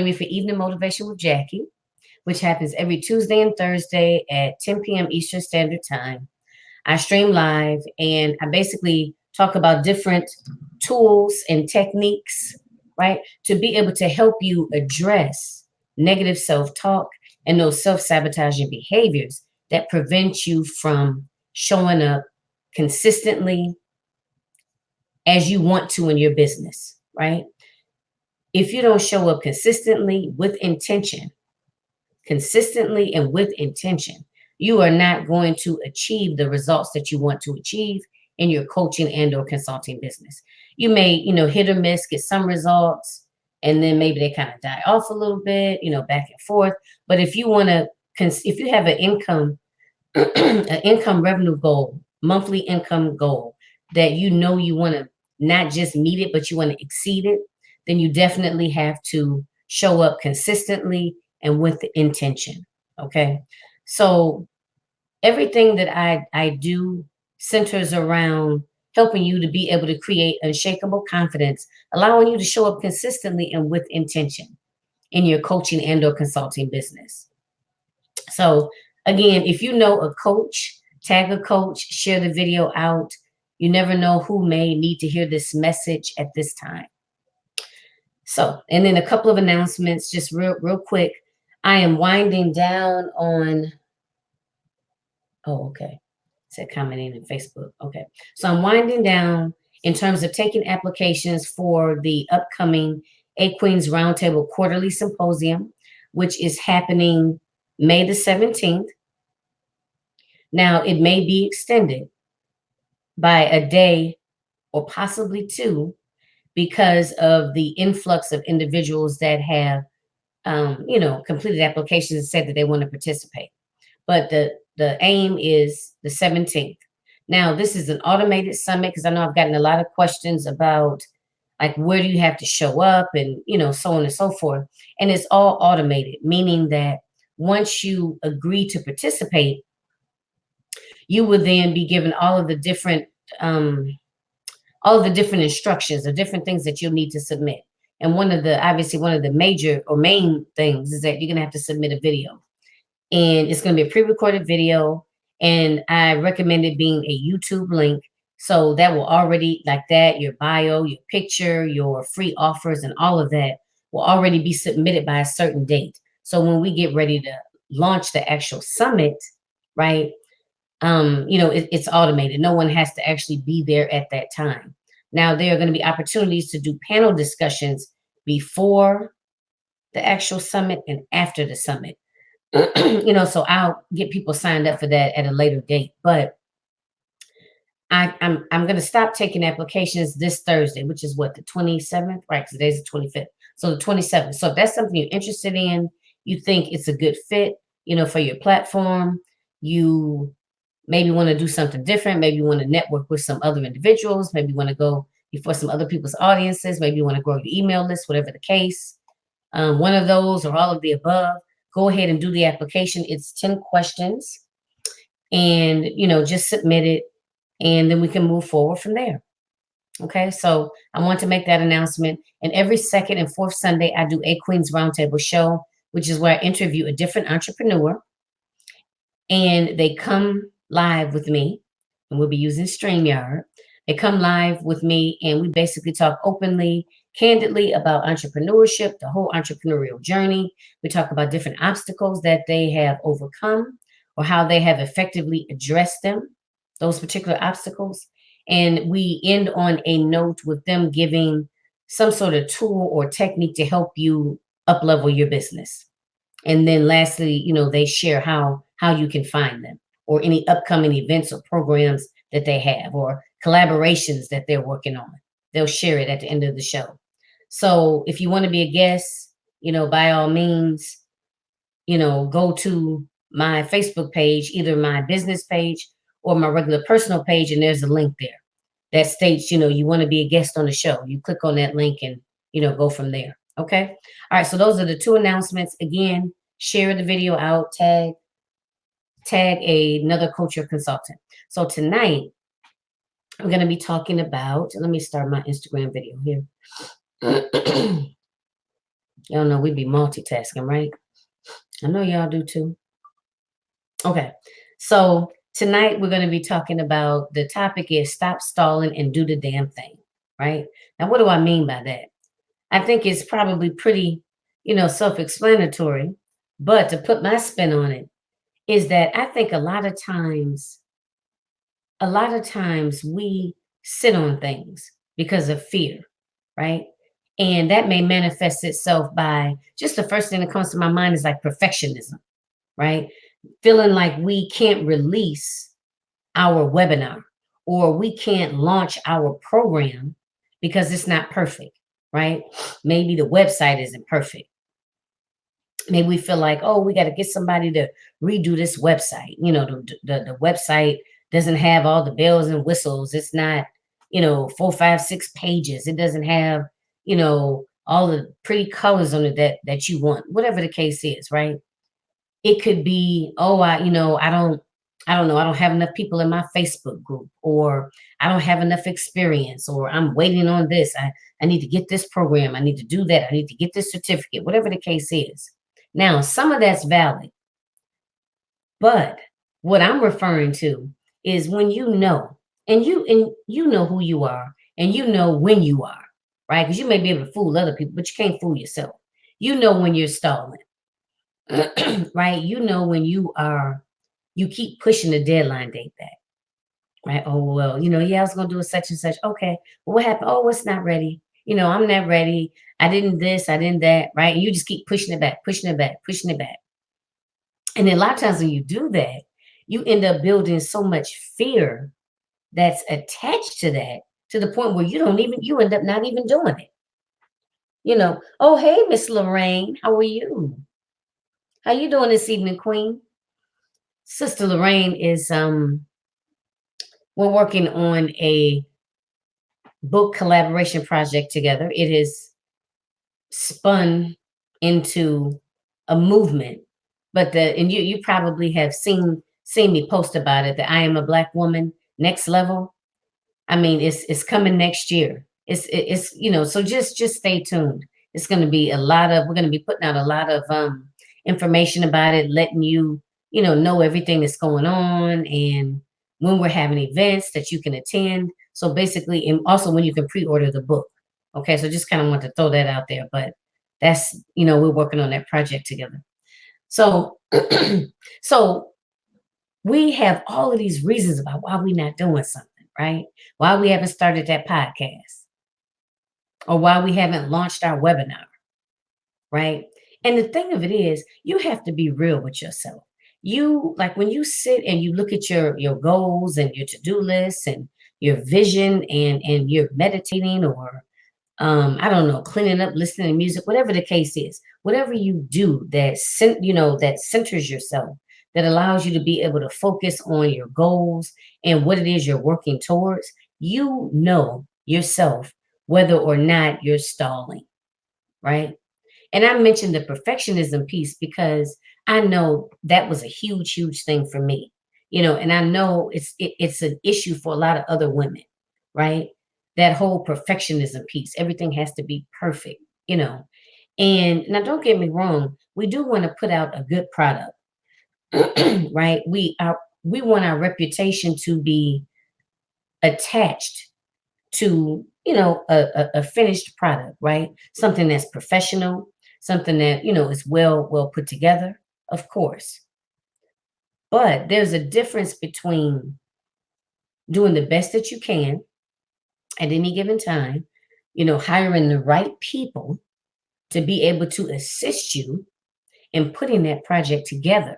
me for Evening Motivation with Jackie, which happens every Tuesday and Thursday at 10 p.m. Eastern Standard Time. I stream live and I basically talk about different tools and techniques, right, to be able to help you address negative self talk and those self sabotaging behaviors that prevent you from showing up consistently as you want to in your business, right? If you don't show up consistently and with intention, you are not going to achieve the results that you want to achieve in your coaching and or consulting business. You may, hit or miss, get some results, and then maybe they kind of die off a little bit, back and forth. But if you want to, if you have an income, an income revenue goal, monthly income goal that you want to not just meet it, but you want to exceed it, then you definitely have to show up consistently and with the intention. Okay. So everything that I do centers around helping you to be able to create unshakable confidence, allowing you to show up consistently and with intention in your coaching and or consulting business. So again, if you know a coach, tag a coach, share the video out. You never know who may need to hear this message at this time. So, and then a couple of announcements, just real quick. I am winding down on, oh, okay. It said commenting in Facebook. Okay. So I'm winding down in terms of taking applications for the upcoming A Queens Roundtable Quarterly Symposium, which is happening May the 17th. Now, it may be extended by a day or possibly two because of the influx of individuals that have, completed applications and said that they want to participate. But the aim is the 17th. Now, this is an automated summit because I know I've gotten a lot of questions about like where do you have to show up and so on and so forth. And it's all automated, meaning that once you agree to participate, you will then be given all of the different instructions or different things that you'll need to submit. And one of the major or main things is that you're going to have to submit a video. And it's going to be a pre-recorded video. And I recommend it being a YouTube link. So that will already, like that, your bio, your picture, your free offers, and all of that will already be submitted by a certain date. So when we get ready to launch the actual summit, right, it's automated. No one has to actually be there at that time. Now, there are going to be opportunities to do panel discussions before the actual summit and after the summit. So I'll get people signed up for that at a later date. But I'm going to stop taking applications this Thursday, which is what, the 27th, right? Because today's the 25th. So the 27th. So if that's something you're interested in, you think it's a good fit, for your platform, you maybe want to do something different. Maybe you want to network with some other individuals. Maybe you want to go before some other people's audiences. Maybe you want to grow your email list, whatever the case. One of those or all of the above. Go ahead and do the application. It's 10 questions. And, just submit it. And then we can move forward from there. Okay, so I want to make that announcement. And every second and fourth Sunday, I do A Queens Roundtable Show, which is where I interview a different entrepreneur. And they come live with me, and we'll be using StreamYard. They come live with me, and we basically talk openly, candidly about entrepreneurship, the whole entrepreneurial journey. We talk about different obstacles that they have overcome or how they have effectively addressed them, those particular obstacles. And we end on a note with them giving some sort of tool or technique to help you up-level your business. And then lastly, they share how you can find them or any upcoming events or programs that they have or collaborations that they're working on. They'll share it at the end of the show. So if you want to be a guest, by all means, go to my Facebook page, either my business page or my regular personal page, and there's a link there that states, you want to be a guest on the show. You click on that link and, go from there. Okay. All right. So those are the two announcements. Again, share the video out, tag another coach or consultant. So tonight, I'm going to be talking about, let me start my Instagram video here. Y'all know we be multitasking, right? I know y'all do too. Okay. So tonight we're going to be talking about the topic is stop stalling and do the damn thing, right? Now, what do I mean by that? I think it's probably pretty, self-explanatory, but to put my spin on it is that I think a lot of times we sit on things because of fear, right? And that may manifest itself by just the first thing that comes to my mind is like perfectionism, right? Feeling like we can't release our webinar or we can't launch our program because it's not perfect, right? Maybe the website isn't perfect. Maybe we feel like, oh, we got to get somebody to redo this website. The website doesn't have all the bells and whistles. It's not, 4, 5, 6 pages. It doesn't have, all the pretty colors on it that you want, whatever the case is, right? It could be, oh, I don't know, I don't have enough people in my Facebook group, or I don't have enough experience, or I'm waiting on this. I need to get this program. I need to do that. I need to get this certificate, whatever the case is. Now, some of that's valid, but what I'm referring to is when you know who you are and you know when you are, right? Because you may be able to fool other people, but you can't fool yourself. You know when you're stalling, right? You know when you keep pushing the deadline date back, right? Oh, well, yeah, I was gonna do a such and such. Okay, well, what happened? Oh, it's not ready. I'm not ready. I didn't this, I didn't that, right? And you just keep pushing it back, pushing it back, pushing it back. And then a lot of times when you do that, you end up building so much fear that's attached to that, to the point where you end up not even doing it. Oh, hey, Miss Lorraine, how are you? How you doing this evening, Queen? Sister Lorraine is we're working on a book collaboration project together. It has spun into a movement, but you probably have seen me post about it. That I am a Black woman next level. I mean, it's coming next year. So just stay tuned. It's going to be we're going to be putting out a lot of information about it, letting you know everything that's going on, and when we're having events that you can attend. So basically, and also when you can pre-order the book. Okay, so just kind of want to throw that out there, but we're working on that project together. So so we have all of these reasons about why we're not doing something, right? Why we haven't started that podcast, or why we haven't launched our webinar, right? And the thing of it is, you have to be real with yourself. You like when you sit and you look at your goals and your to-do lists and your vision, and you're meditating, or I don't know, cleaning up, listening to music, whatever the case is, whatever you do that centers yourself, that allows you to be able to focus on your goals and what it is you're working towards, yourself, whether or not you're stalling, right? And I mentioned the perfectionism piece because I know that was a huge, huge thing for me, and I know it's an issue for a lot of other women, right? That whole perfectionism piece, everything has to be perfect, you know. And now, don't get me wrong, we do want to put out a good product, right? We want our reputation to be attached to a finished product, right? Something that's professional, something that is well put together, of course. But there's a difference between doing the best that you can at any given time, hiring the right people to be able to assist you in putting that project together,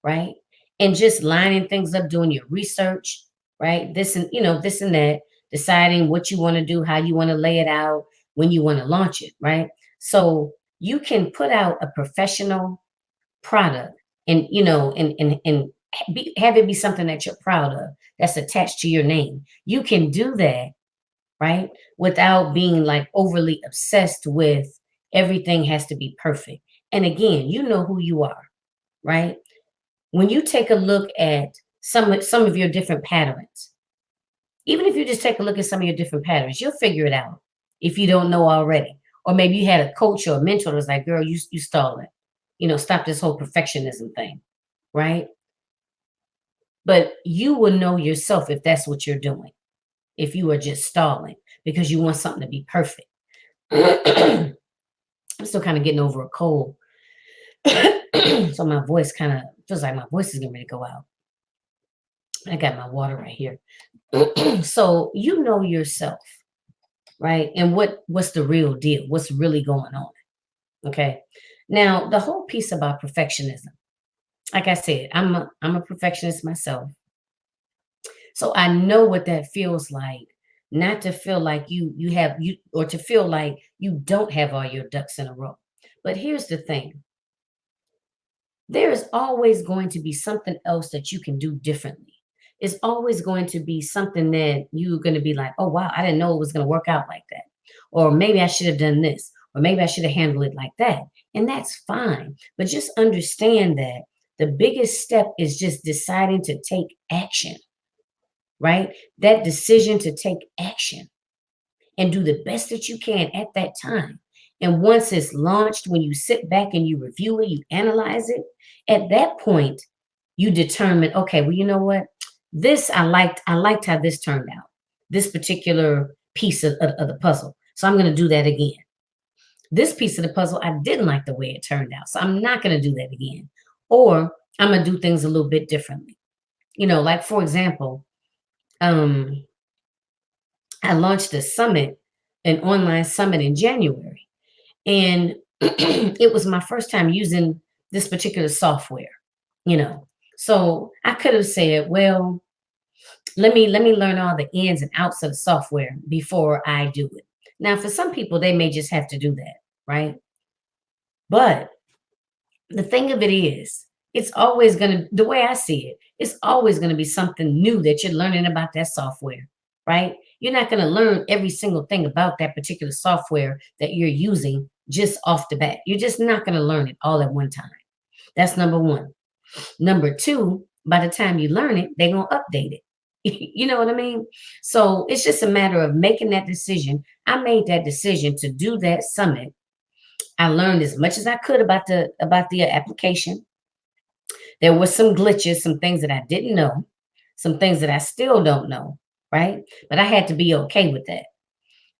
right? And just lining things up, doing your research, right? This and that, deciding what you want to do, how you want to lay it out, when you want to launch it, right? So you can put out a professional product, and have it be something that you're proud of, that's attached to your name. You can do that, right? Without being like overly obsessed with everything has to be perfect. And again, you know who you are, right? When you take a look at some of your different patterns, even if you just take a look at some of your different patterns, you'll figure it out if you don't know already. Or maybe you had a coach or a mentor that was like, girl, you stalling. Stop this whole perfectionism thing, right? But you will know yourself if that's what you're doing, if you are just stalling because you want something to be perfect. I'm still kind of getting over a cold. So my voice kind of feels like my voice is getting ready to go out. I got my water right here. So you know yourself, right? And what's the real deal? What's really going on? Okay. Now, the whole piece about perfectionism, like I said, I'm a perfectionist myself. So I know what that feels like, not to feel like you have you or to feel like you don't have all your ducks in a row. But here's the thing. There is always going to be something else that you can do differently. It's always going to be something that you're going to be like, oh, wow, I didn't know it was going to work out like that. Or maybe I should have done this. Or maybe I should have handled it like that. And that's fine. But just understand that the biggest step is just deciding to take action, right? That decision to take action and do the best that you can at that time. And once it's launched, when you sit back and you review it, you analyze it, at that point, you determine, okay, well, you know what? This I liked how this turned out, this particular piece of the puzzle. So I'm going to do that again. This piece of the puzzle, I didn't like the way it turned out. So I'm not going to do that again. Or I'm going to do things a little bit differently. Like for example, um, I launched a summit, an online summit in January. And it was my first time using this particular software, you know. So I could have said, well, let me learn all the ins and outs of the software before I do it. Now, for some people, they may just have to do that, right? But the thing of it is, it's always going to, the way I see it, it's always going to be something new that you're learning about that software, right? You're not going to learn every single thing about that particular software that you're using just off the bat. You're just not going to learn it all at one time. That's number one. Number two, by the time you learn it, they're going to update it. You know what I mean? So it's just a matter of making that decision. I made that decision to do that summit. I learned as much as I could about the application. There were some glitches, some things that I didn't know, some things that I still don't know, right? But I had to be okay with that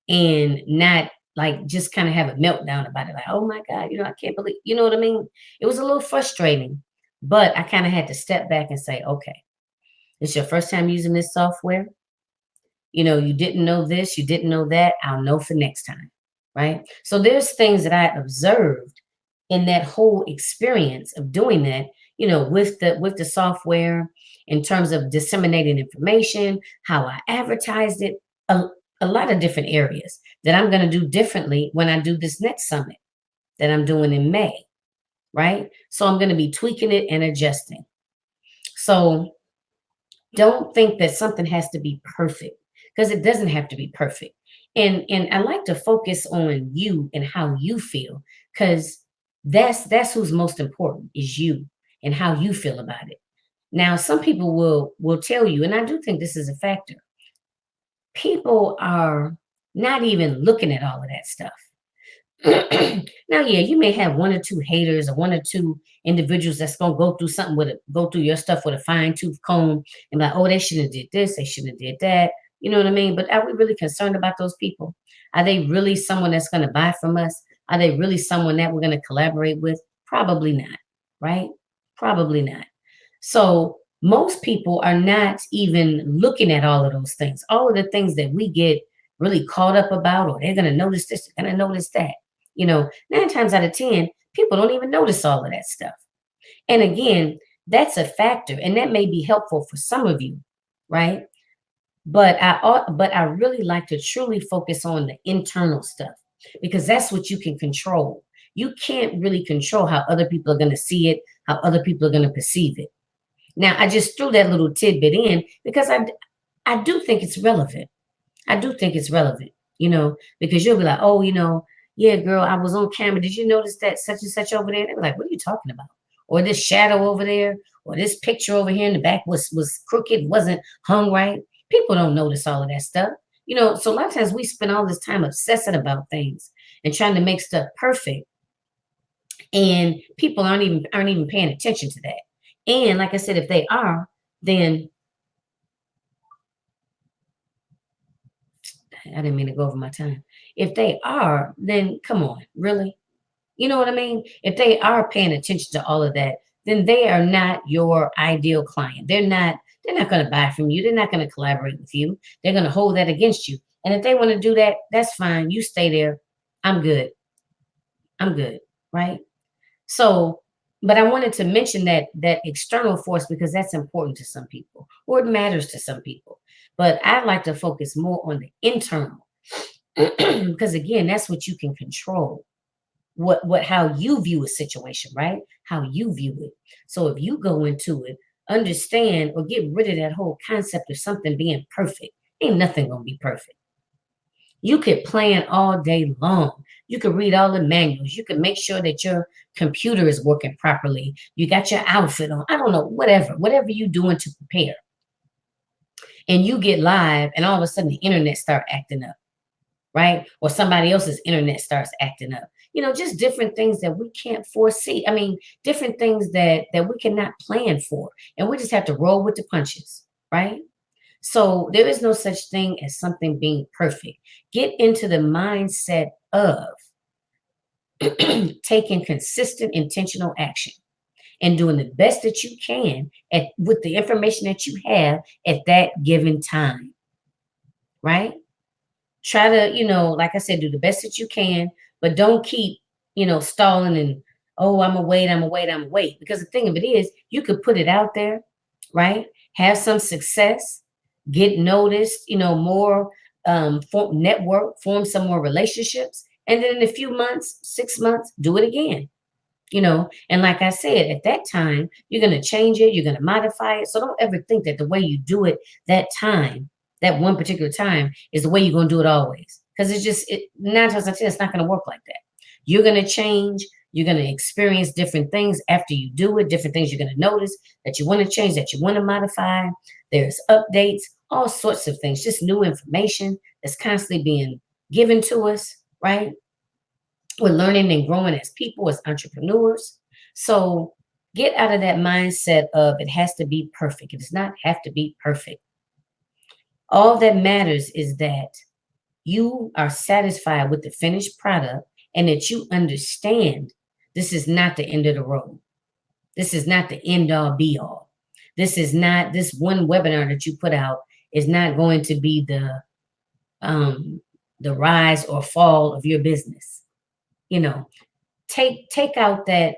and not like just kind of have a meltdown about it. Like, oh my God, I can't believe, you know what I mean? It was a little frustrating, but I kind of had to step back and say, okay, it's your first time using this software. You didn't know this, you didn't know that. I'll know for next time, right? So there's things that I observed in that whole experience of doing that, with the software in terms of disseminating information, how I advertised it, a, a lot of different areas that I'm going to do differently when I do this next summit that I'm doing in May, right? So I'm going to be tweaking it and adjusting. So don't think that something has to be perfect because it doesn't have to be perfect. And I like to focus on you and how you feel because that's who's most important is you and how you feel about it. Now, some people will tell you, and I do think this is a factor. People are not even looking at all of that stuff. Now, yeah, you may have one or two haters or one or two individuals that's gonna go through your stuff with a fine tooth comb and be like, oh, they shouldn't have did this, they shouldn't have did that. You know what I mean? But are we really concerned about those people? Are they really someone that's gonna buy from us? Are they really someone that we're gonna collaborate with? Probably not, right? Probably not. So most people are not even looking at all of those things, all of the things that we get really caught up about, or they're gonna notice this, they're gonna notice that. 9 times out of 10, people don't even notice all of that stuff. And again, that's a factor, and that may be helpful for some of you, right? But I really like to truly focus on the internal stuff because that's what you can control. You can't really control how other people are going to see it, how other people are going to perceive it. Now, I just threw that little tidbit in because I do think it's relevant. I do think it's relevant, because you'll be like, oh, yeah, girl, I was on camera. Did you notice that such and such over there? They were like, what are you talking about? Or this shadow over there, or this picture over here in the back was crooked, wasn't hung right. People don't notice all of that stuff. So a lot of times we spend all this time obsessing about things and trying to make stuff perfect, and people aren't even paying attention to that. And like I said, if they are, then I didn't mean to go over my time. If they are, then come on, really? You know what I mean? If they are paying attention to all of that, then they are not your ideal client. They're not going to buy from you. They're not going to collaborate with you. They're going to hold that against you. And if they want to do that, that's fine. You stay there. I'm good. I'm good. Right? So, but I wanted to mention that external force because that's important to some people, or it matters to some people. But I like to focus more on the internal because again, that's what you can control. What how you view a situation, right? How you view it. So if you go into it, understand or get rid of that whole concept of something being perfect. Ain't nothing gonna be perfect. You could plan all day long. You could read all the manuals. You could make sure that your computer is working properly. You got your outfit on. I don't know, whatever you doing to prepare. And you get live, and all of a sudden the internet start acting up, right? Or somebody else's internet starts acting up. Just different things that we can't foresee. I mean, different things that we cannot plan for, and we just have to roll with the punches, right? So there is no such thing as something being perfect. Get into the mindset of taking consistent, intentional action and doing the best that you can with the information that you have at that given time, right? Try to, like I said, do the best that you can, but don't keep, stalling and, oh, I'm gonna wait, I'm gonna wait, I'm gonna wait. Because the thing of it is, you could put it out there, right? Have some success, get noticed, more, form some more relationships, and then in a few months, 6 months, do it again. And like I said, at that time, you're going to change it, you're going to modify it. So don't ever think that the way you do it that time, that one particular time, is the way you're going to do it always. Because it's just, 9 times out of 10, it's not going to work like that. You're going to change, you're going to experience different things after you do it, different things you're going to notice that you want to change, that you want to modify. There's updates, all sorts of things, just new information that's constantly being given to us, right? We're learning and growing as people, as entrepreneurs. So get out of that mindset of it has to be perfect. It does not have to be perfect. All that matters is that you are satisfied with the finished product and that you understand this is not the end of the road. This is not the end all be all. This is not, this one webinar that you put out is not going to be the rise or fall of your business. Take out that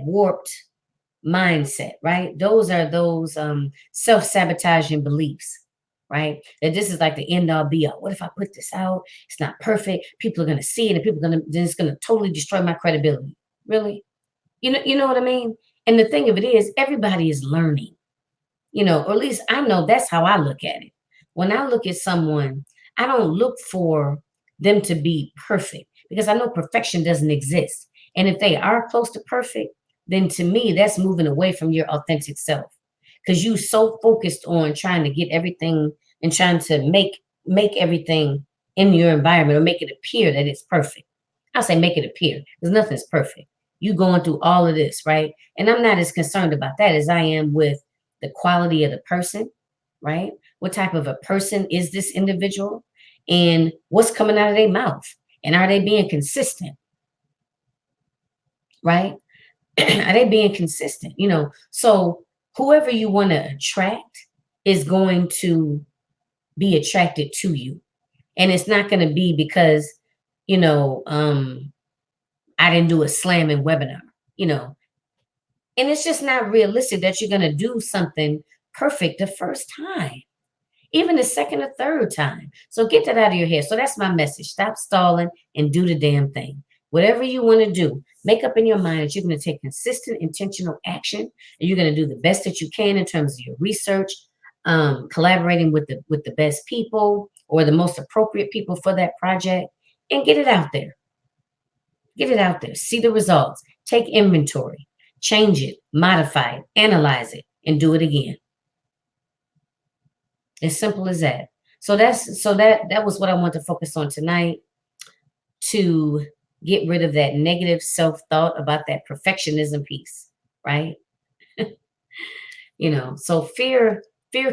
warped mindset, right? Those are those self-sabotaging beliefs, right? That this is like the end all be all. What if I put this out? It's not perfect. People are gonna see it, and then it's gonna totally destroy my credibility. Really? You know what I mean? And the thing of it is, everybody is learning, or at least I know that's how I look at it. When I look at someone, I don't look for them to be perfect because I know perfection doesn't exist. And if they are close to perfect, then to me, that's moving away from your authentic self because you so focused on trying to get everything and trying to make everything in your environment or make it appear that it's perfect. I'll say make it appear because nothing's perfect. You going through all of this, right? And I'm not as concerned about that as I am with the quality of the person, right? What type of a person is this individual? And what's coming out of their mouth? And are they being consistent? Right? Are they being consistent? So whoever you want to attract is going to be attracted to you. And it's not going to be because, I didn't do a slamming webinar, and it's just not realistic that you're going to do something perfect the first time, even the second or third time. So get that out of your head. So that's my message. Stop stalling and do the damn thing. Whatever you want to do, make up in your mind that you're going to take consistent, intentional action, and you're going to do the best that you can in terms of your research, collaborating with the best people or the most appropriate people for that project, and get it out there. Get it out there. See the results. Take inventory. Change it, modify it, analyze it, and do it again. As simple as that. So that was what I want to focus on tonight, to Get rid of that negative self-thought about that perfectionism piece, right? So fear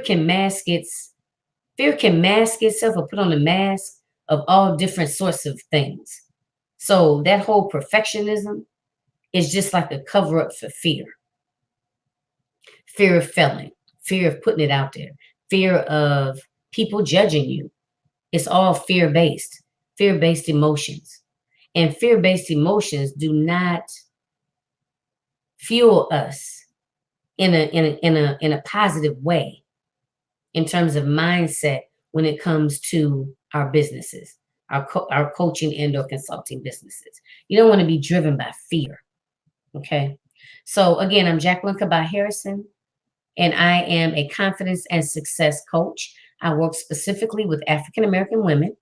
can mask itself or put on a mask of all different sorts of things. So that whole perfectionism is just like a cover up for fear of failing, fear of putting it out there, fear of people judging you. It's all fear based emotions. And fear based emotions do not fuel us in a positive way in terms of mindset when it comes to our businesses, our coaching and or consulting businesses. You don't want to be driven by fear. Okay. So again, I'm Jacqueline Kabah Harrison, and I am a confidence and success coach. I work specifically with African American women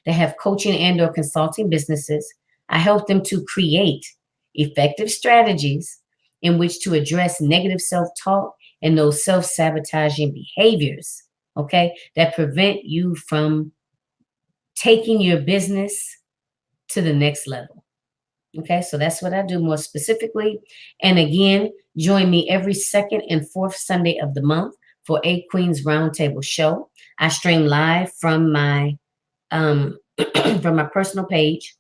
that have coaching and or consulting businesses. I help them to create effective strategies in which to address negative self-talk and those self-sabotaging behaviors, okay, that prevent you from taking your business to the next level. Okay, so that's what I do more specifically. And again, join me every second and fourth Sunday of the month for A Queens Roundtable Show. I stream live from my from my personal page,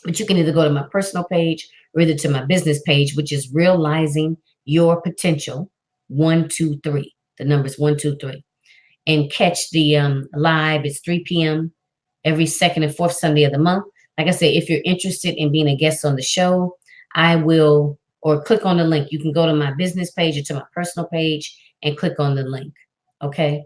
but you can either go to my personal page or either to my business page, which is Realizing Your Potential 123. The number's 123, and catch the live. It's 3 p.m. every second and fourth Sunday of the month. Like I said, if you're interested in being a guest on the show, I will, or click on the link. You can go to my business page or to my personal page and click on the link. Okay.